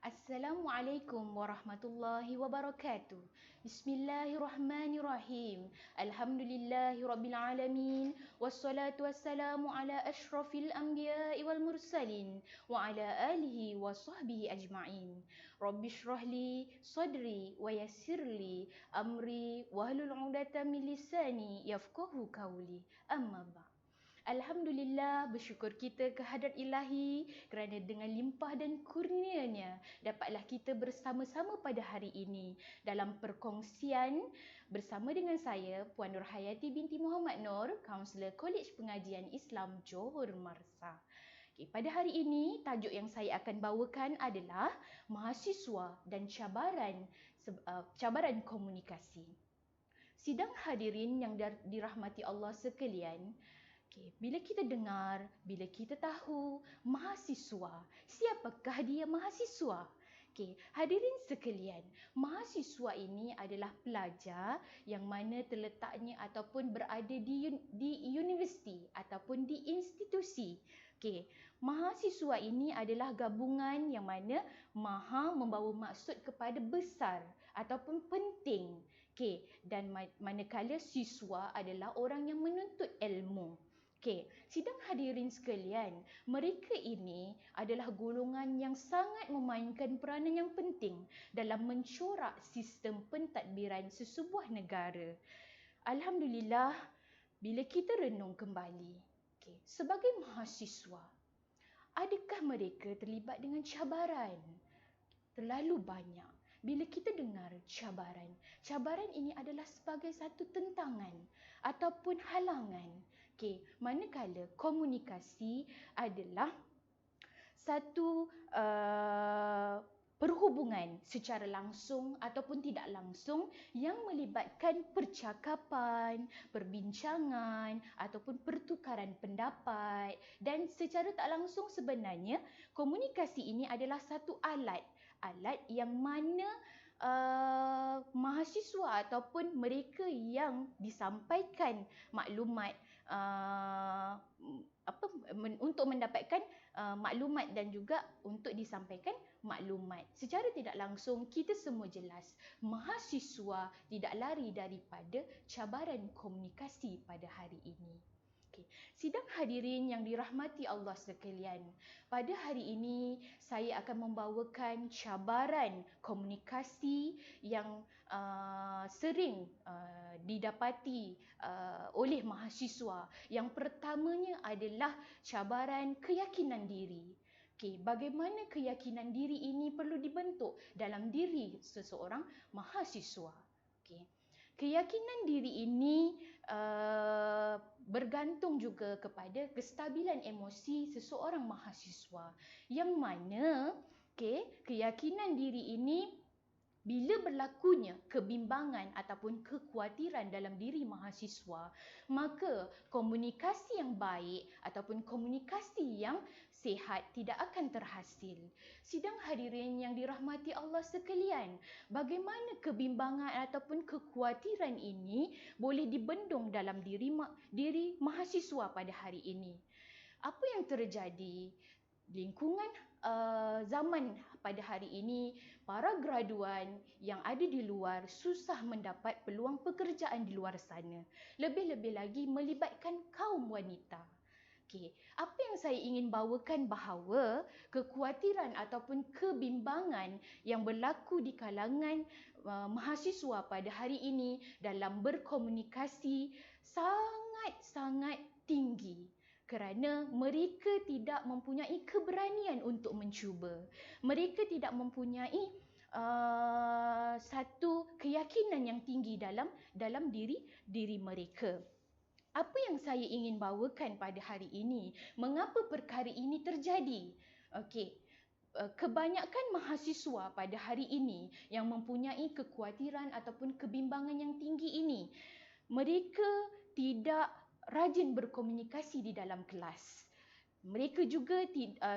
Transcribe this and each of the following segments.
Assalamualaikum warahmatullahi wabarakatuh. Bismillahirrahmanirrahim. Alhamdulillahirabbil alamin wassalatu wassalamu ala asyrafil anbiya'i wal mursalin wa ala alihi wa sahbihi ajma'in. Rabbi shrahli sadri wa yassirli amri wahlul 'uqdatam min lisani yafqahu qawli. Amma ba'd. Alhamdulillah, bersyukur kita kehadrat ilahi kerana dengan limpah dan kurnianya dapatlah kita bersama-sama pada hari ini dalam perkongsian bersama dengan saya Puan Nur Hayati binti Muhammad Nur, Kaunselor Kolej Pengajian Islam Johor Marsah. Okay, pada hari ini tajuk yang saya akan bawakan adalah mahasiswa dan cabaran komunikasi. Sidang hadirin yang dirahmati Allah sekalian, bila kita dengar, bila kita tahu mahasiswa, siapakah dia mahasiswa? Hadirin sekalian, mahasiswa ini adalah pelajar yang mana terletaknya ataupun berada di universiti ataupun di institusi. Mahasiswa ini adalah gabungan yang mana maha membawa maksud kepada besar ataupun penting. Dan manakala siswa adalah orang yang menuntut ilmu. Sidang hadirin sekalian, mereka ini adalah golongan yang sangat memainkan peranan yang penting dalam mencorak sistem pentadbiran sesebuah negara. Alhamdulillah, bila kita renung kembali, sebagai mahasiswa, adakah mereka terlibat dengan cabaran? Terlalu banyak. Bila kita dengar cabaran ini adalah sebagai satu tentangan ataupun halangan. Manakala komunikasi adalah satu perhubungan secara langsung ataupun tidak langsung yang melibatkan percakapan, perbincangan ataupun pertukaran pendapat, dan secara tak langsung sebenarnya komunikasi ini adalah satu alat yang mana mahasiswa ataupun mereka yang disampaikan maklumat untuk mendapatkan maklumat dan juga untuk disampaikan maklumat. Secara tidak langsung kita semua jelas mahasiswa tidak lari daripada cabaran komunikasi pada hari ini. Sidang hadirin yang dirahmati Allah sekalian, pada hari ini saya akan membawakan cabaran komunikasi yang sering didapati oleh mahasiswa. Yang pertamanya adalah cabaran keyakinan diri. Bagaimana keyakinan diri ini perlu dibentuk dalam diri seseorang mahasiswa. Keyakinan diri ini bergantung juga kepada kestabilan emosi seseorang mahasiswa, yang mana keyakinan diri ini bila berlakunya kebimbangan ataupun kekhawatiran dalam diri mahasiswa, maka komunikasi yang baik ataupun komunikasi yang sihat tidak akan terhasil. Sidang hadirin yang dirahmati Allah sekalian, bagaimana kebimbangan ataupun kekhawatiran ini boleh dibendung dalam diri mahasiswa pada hari ini? Apa yang terjadi? Lingkungan zaman pada hari ini, para graduan yang ada di luar susah mendapat peluang pekerjaan di luar sana. Lebih-lebih lagi melibatkan kaum wanita. Apa yang saya ingin bawakan bahawa kekhawatiran ataupun kebimbangan yang berlaku di kalangan mahasiswa pada hari ini dalam berkomunikasi sangat-sangat tinggi. Kerana mereka tidak mempunyai keberanian untuk mencuba. Mereka tidak mempunyai satu keyakinan yang tinggi dalam diri mereka. Apa yang saya ingin bawakan pada hari ini? Mengapa perkara ini terjadi? Kebanyakan mahasiswa pada hari ini yang mempunyai kekhawatiran ataupun kebimbangan yang tinggi ini, mereka tidak rajin berkomunikasi di dalam kelas. Mereka juga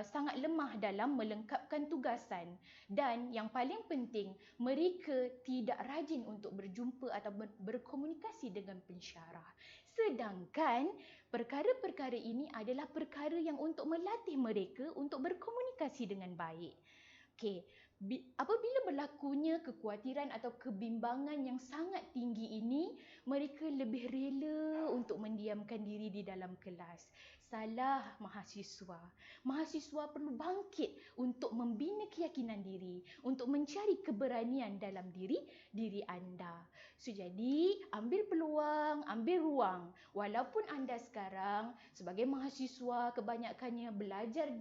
sangat lemah dalam melengkapkan tugasan, dan yang paling penting, mereka tidak rajin untuk berjumpa atau berkomunikasi dengan pensyarah. Sedangkan perkara-perkara ini adalah perkara yang untuk melatih mereka untuk berkomunikasi dengan baik. Apabila berlakunya kekhawatiran atau kebimbangan yang sangat tinggi ini, mereka lebih rela untuk mendiamkan diri di dalam kelas. Salah mahasiswa. Mahasiswa perlu bangkit untuk membina keyakinan diri, untuk mencari keberanian dalam diri anda. So, jadi ambil peluang, ambil ruang. Walaupun anda sekarang sebagai mahasiswa kebanyakannya belajar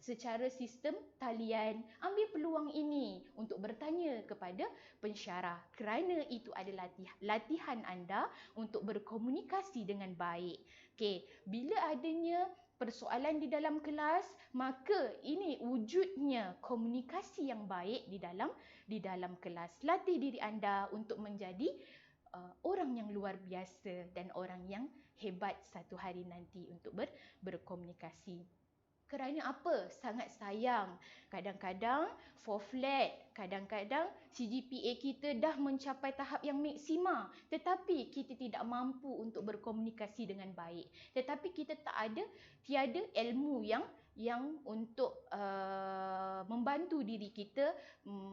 secara sistem talian, ambil peluang ini untuk bertanya kepada pensyarah kerana itu adalah latihan anda untuk berkomunikasi dengan baik. Okey, bila adanya persoalan di dalam kelas, maka ini wujudnya komunikasi yang baik di dalam kelas. Latih diri anda untuk menjadi orang yang luar biasa dan orang yang hebat satu hari nanti untuk berkomunikasi. Kerana apa? Sangat sayang. Kadang-kadang for flat, kadang-kadang CGPA kita dah mencapai tahap yang maksima, tetapi kita tidak mampu untuk berkomunikasi dengan baik. Tetapi kita tiada ilmu yang untuk membantu diri kita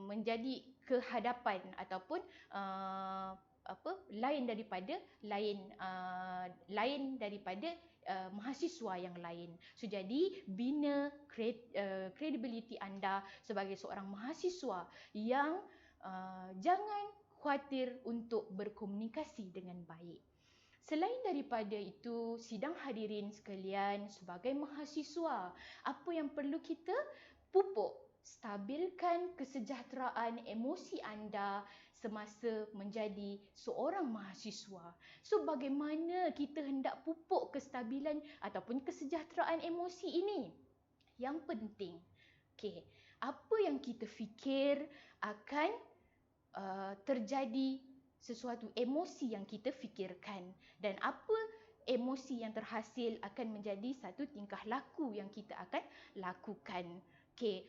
menjadi kehadapan ataupun lain daripada mahasiswa yang lain. So, jadi bina credibility anda sebagai seorang mahasiswa yang jangan khawatir untuk berkomunikasi dengan baik. Selain daripada itu, sidang hadirin sekalian, sebagai mahasiswa, apa yang perlu kita pupuk? Stabilkan kesejahteraan emosi anda semasa menjadi seorang mahasiswa. So, bagaimana kita hendak pupuk kestabilan ataupun kesejahteraan emosi ini? Yang penting, apa yang kita fikir akan terjadi sesuatu emosi yang kita fikirkan, dan apa emosi yang terhasil akan menjadi satu tingkah laku yang kita akan lakukan.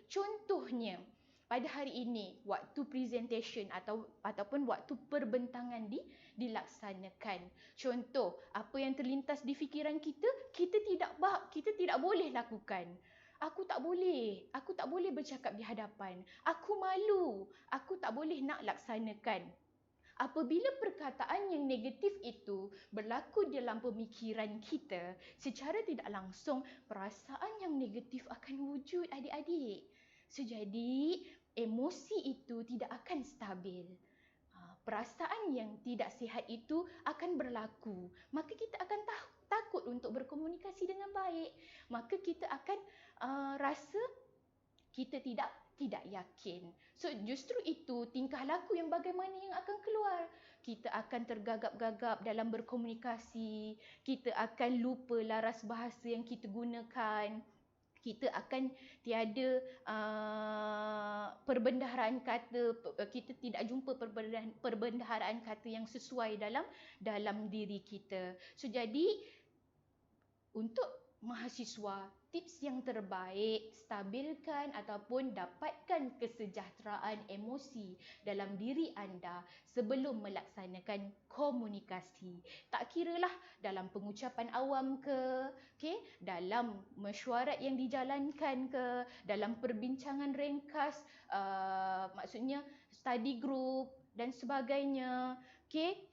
Contohnya, pada hari ini waktu presentation ataupun waktu perbentangan dilaksanakan. Contoh, apa yang terlintas di fikiran kita tidak boleh lakukan. Aku tak boleh bercakap di hadapan. Aku malu, aku tak boleh nak laksanakan. Apabila perkataan yang negatif itu berlaku dalam pemikiran kita, secara tidak langsung perasaan yang negatif akan wujud, adik-adik. So, jadi emosi itu tidak akan stabil. Perasaan yang tidak sihat itu akan berlaku. Maka kita akan takut untuk berkomunikasi dengan baik. Maka kita akan rasa kita tidak yakin. So, justru itu tingkah laku yang bagaimana yang akan keluar. Kita akan tergagap-gagap dalam berkomunikasi. Kita akan lupa laras bahasa yang kita gunakan. Kita akan tiada perbendaharaan kata, kita tidak jumpa perbendaharaan kata yang sesuai dalam diri kita. So, jadi untuk mahasiswa, tips yang terbaik, stabilkan ataupun dapatkan kesejahteraan emosi dalam diri anda sebelum melaksanakan komunikasi. Tak kiralah dalam pengucapan awam ke, dalam mesyuarat yang dijalankan ke, dalam perbincangan ringkas, maksudnya study group dan sebagainya.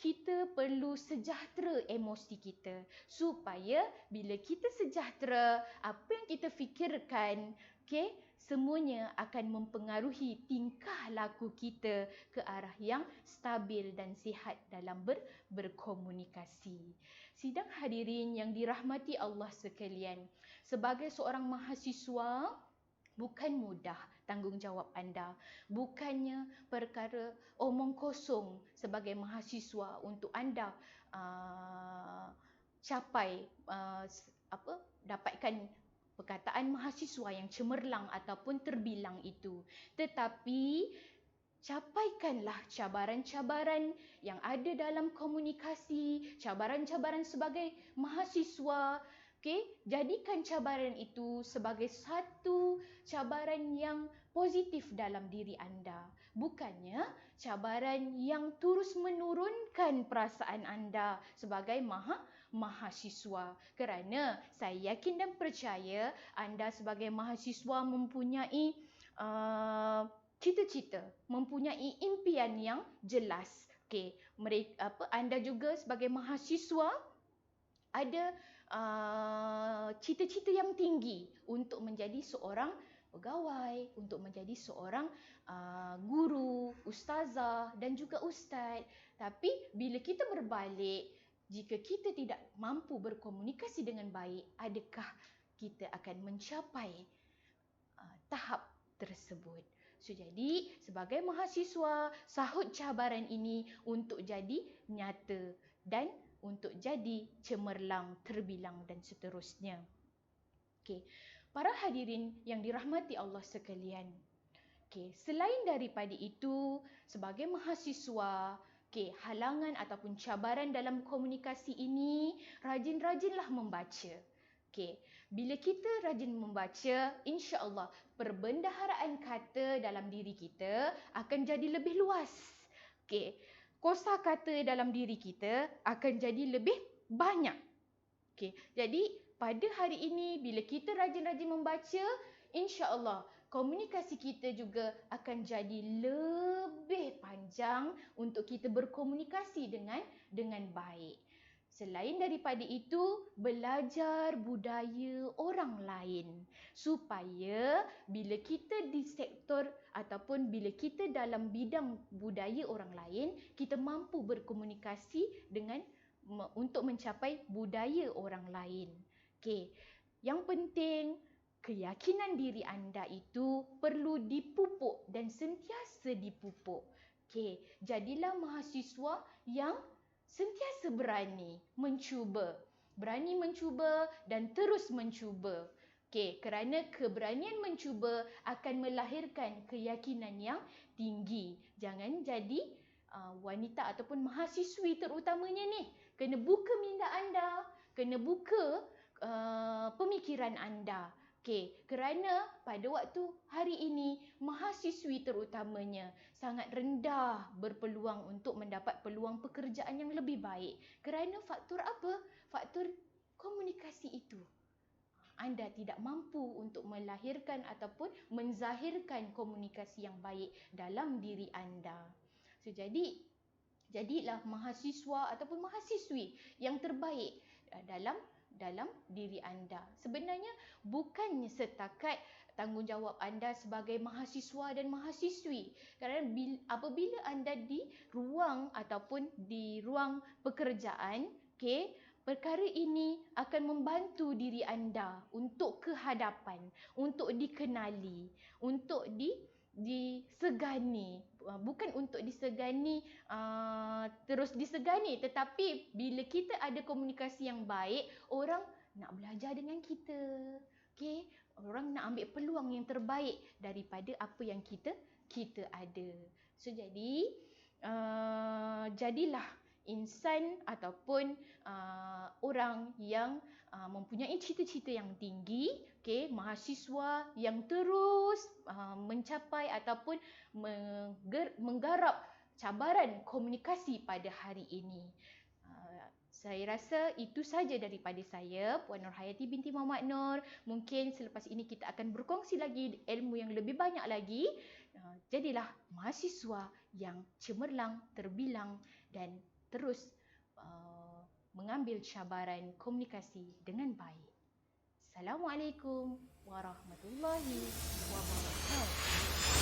Kita perlu sejahtera emosi kita supaya bila kita sejahtera, apa yang kita fikirkan, semuanya akan mempengaruhi tingkah laku kita ke arah yang stabil dan sihat dalam berkomunikasi. Sidang hadirin yang dirahmati Allah sekalian, sebagai seorang mahasiswa, bukan mudah tanggungjawab anda. Bukannya perkara omong kosong sebagai mahasiswa untuk anda dapatkan perkataan mahasiswa yang cemerlang ataupun terbilang itu. Tetapi capaikanlah cabaran-cabaran yang ada dalam komunikasi, cabaran-cabaran sebagai mahasiswa. Jadikan cabaran itu sebagai satu cabaran yang positif dalam diri anda. Bukannya cabaran yang terus menurunkan perasaan anda sebagai mahasiswa. Kerana saya yakin dan percaya anda sebagai mahasiswa mempunyai cita-cita, mempunyai impian yang jelas. Okey, anda juga sebagai mahasiswa ada cita-cita yang tinggi untuk menjadi seorang pegawai, untuk menjadi seorang guru, ustazah dan juga ustaz. Tapi bila kita berbalik, jika kita tidak mampu berkomunikasi dengan baik, adakah kita akan mencapai tahap tersebut? So, jadi sebagai mahasiswa, sahut cabaran ini untuk jadi nyata dan untuk jadi cemerlang, terbilang dan seterusnya. Okey, para hadirin yang dirahmati Allah sekalian. Okey, selain daripada itu, sebagai mahasiswa, okey, halangan ataupun cabaran dalam komunikasi ini, rajin-rajinlah membaca. Okey, bila kita rajin membaca, insya-Allah perbendaharaan kata dalam diri kita akan jadi lebih luas. Okey, kosakata dalam diri kita akan jadi lebih banyak. Okey, jadi pada hari ini bila kita rajin-rajin membaca, insya-Allah komunikasi kita juga akan jadi lebih panjang untuk kita berkomunikasi dengan baik. Selain daripada itu, belajar budaya orang lain supaya bila kita di sektor ataupun bila kita dalam bidang budaya orang lain, kita mampu berkomunikasi untuk mencapai budaya orang lain. Okey, yang penting keyakinan diri anda itu perlu dipupuk dan sentiasa dipupuk. Okey, jadilah mahasiswa yang sentiasa berani mencuba dan terus mencuba. Okey, kerana keberanian mencuba akan melahirkan keyakinan yang tinggi. Jangan jadi wanita ataupun mahasiswi terutamanya ni, kena buka minda anda, kena buka pemikiran anda. Okey, kerana pada waktu hari ini mahasiswi terutamanya sangat rendah berpeluang untuk mendapat peluang pekerjaan yang lebih baik. Kerana faktor apa? Faktor komunikasi itu. Anda tidak mampu untuk melahirkan ataupun menzahirkan komunikasi yang baik dalam diri anda. So, jadilah mahasiswa ataupun mahasiswi yang terbaik dalam diri anda. Sebenarnya bukannya setakat tanggungjawab anda sebagai mahasiswa dan mahasiswi. Kerana apabila anda di ruang ataupun di ruang pekerjaan, okey, perkara ini akan membantu diri anda untuk ke hadapan, untuk dikenali, untuk disegani. Bukan untuk disegani, terus disegani, tetapi bila kita ada komunikasi yang baik, orang nak belajar dengan kita. Okey, orang nak ambil peluang yang terbaik daripada apa yang kita ada. So, jadi jadilah insan ataupun orang yang mempunyai cita-cita yang tinggi, okey, mahasiswa yang terus mencapai ataupun menggarap cabaran komunikasi pada hari ini. Saya rasa itu saja daripada saya, Puan Nurhayati binti Muhammad Nur. Mungkin selepas ini kita akan berkongsi lagi ilmu yang lebih banyak lagi. Jadilah mahasiswa yang cemerlang, terbilang dan terus mengambil cabaran komunikasi dengan baik. Assalamualaikum warahmatullahi wabarakatuh.